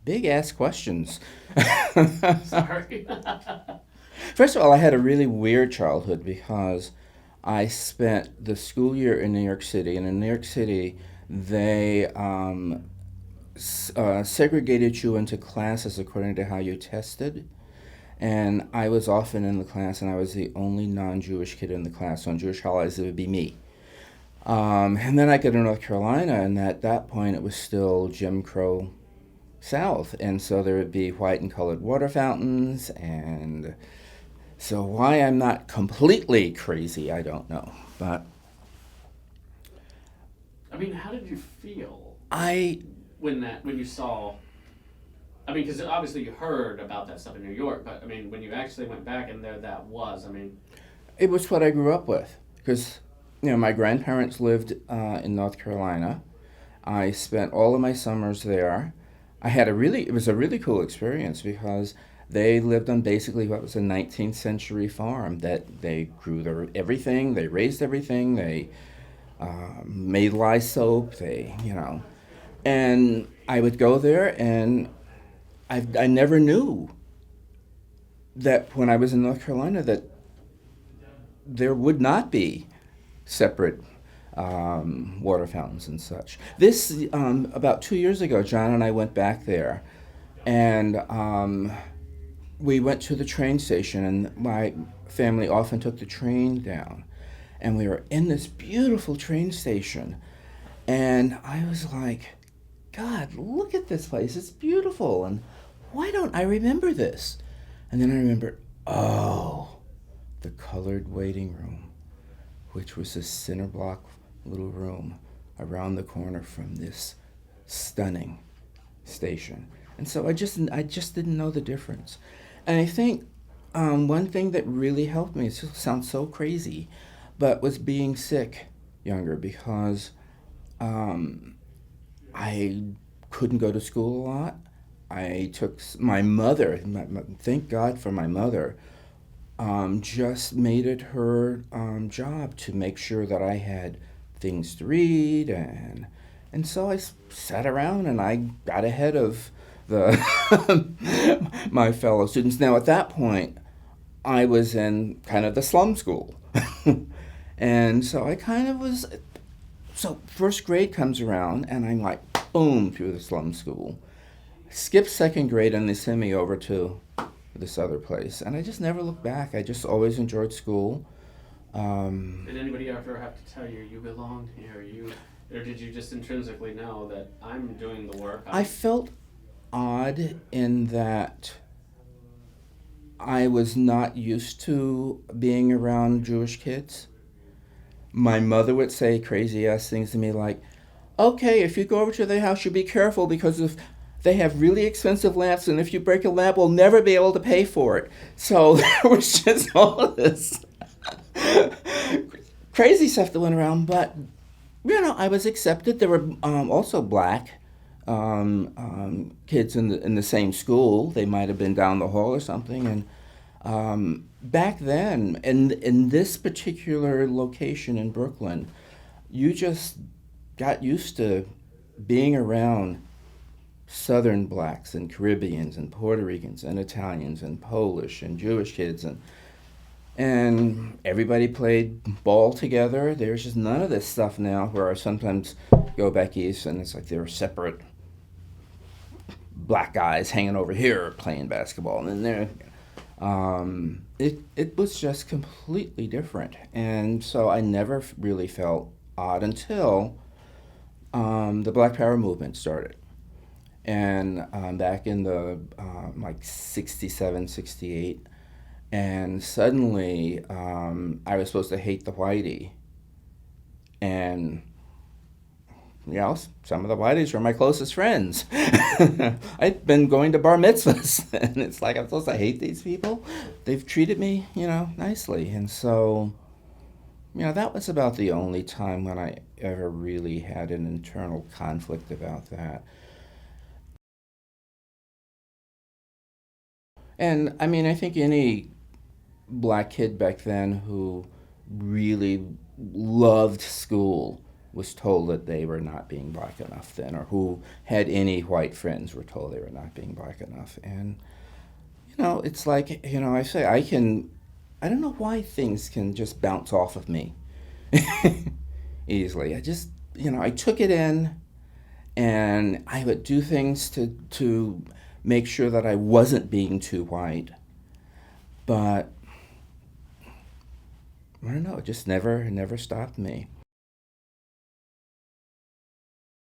big ass questions. Sorry. First of all, I had a really weird childhood because I spent the school year in New York City, and in New York City, they segregated you into classes according to how you tested. And I was often in the class, and I was the only non-Jewish kid in the class. So on Jewish holidays, it would be me. And then I got to North Carolina, and at that point, it was still Jim Crow South, and so there would be white and colored water fountains, and so why I'm not completely crazy, I don't know. But I mean, how did you feel I, when you saw? I mean, because obviously you heard about that stuff in New York, but I mean, when you actually went back and there that was, I mean, it was what I grew up with, because my grandparents lived in North Carolina. I spent all of my summers there. It was a really cool experience because they lived on basically what was a 19th century farm that they grew everything, they raised everything, they made lye soap, and I would go there and I never knew that when I was in North Carolina that there would not be separate water fountains and such. This about 2 years ago, John and I went back there, and we went to the train station, and my family often took the train down, and we were in this beautiful train station, and I was like, God, look at this place. It's beautiful, and why don't I remember this? And then I remembered, oh, the colored waiting room, which was a cinder block little room around the corner from this stunning station. And so I just didn't know the difference. And I think one thing that really helped me, it sounds so crazy, but was being sick younger because I couldn't go to school a lot. I took my mother, thank God for my mother, just made it her job to make sure that I had things to read, and so I sat around and I got ahead of the my fellow students. Now at that point, I was in kind of the slum school, and so I kind of was. So first grade comes around, and I'm like, boom, through the slum school. Skip second grade, and they send me over to this other place, and I just never looked back. I just always enjoyed school. Um, did anybody ever have to tell you you belong here? Or did you just intrinsically know that I'm doing the work? I felt odd in that I was not used to being around Jewish kids. My mother would say crazy ass things to me like, okay, if you go over to their house, you be careful because if they have really expensive lamps, and if you break a lamp, we'll never be able to pay for it. So there was just all of this crazy stuff that went around, but I was accepted. There were also black kids in the same school. They might have been down the hall or something. And back then, in this particular location in Brooklyn, you just got used to being around Southern blacks and Caribbeans and Puerto Ricans and Italians and Polish and Jewish kids, and everybody played ball together. There's just none of this stuff now where I sometimes go back east and it's like there are separate black guys hanging over here playing basketball, and then it was just completely different, and so I never really felt odd until the Black Power movement started, and back in the like 67, 68, and suddenly I was supposed to hate the whitey, and some of the whiteys were my closest friends. I'd been going to bar mitzvahs, and it's like I'm supposed to hate these people. They've treated me, nicely, and so, that was about the only time when I ever really had an internal conflict about that. And I mean, I think any black kid back then who really loved school was told that they were not being black enough then, or who had any white friends were told they were not being black enough. And, it's like, I don't know why things can just bounce off of me easily. I took it in, and I would do things to make sure that I wasn't being too white. But I don't know, it just never stopped me.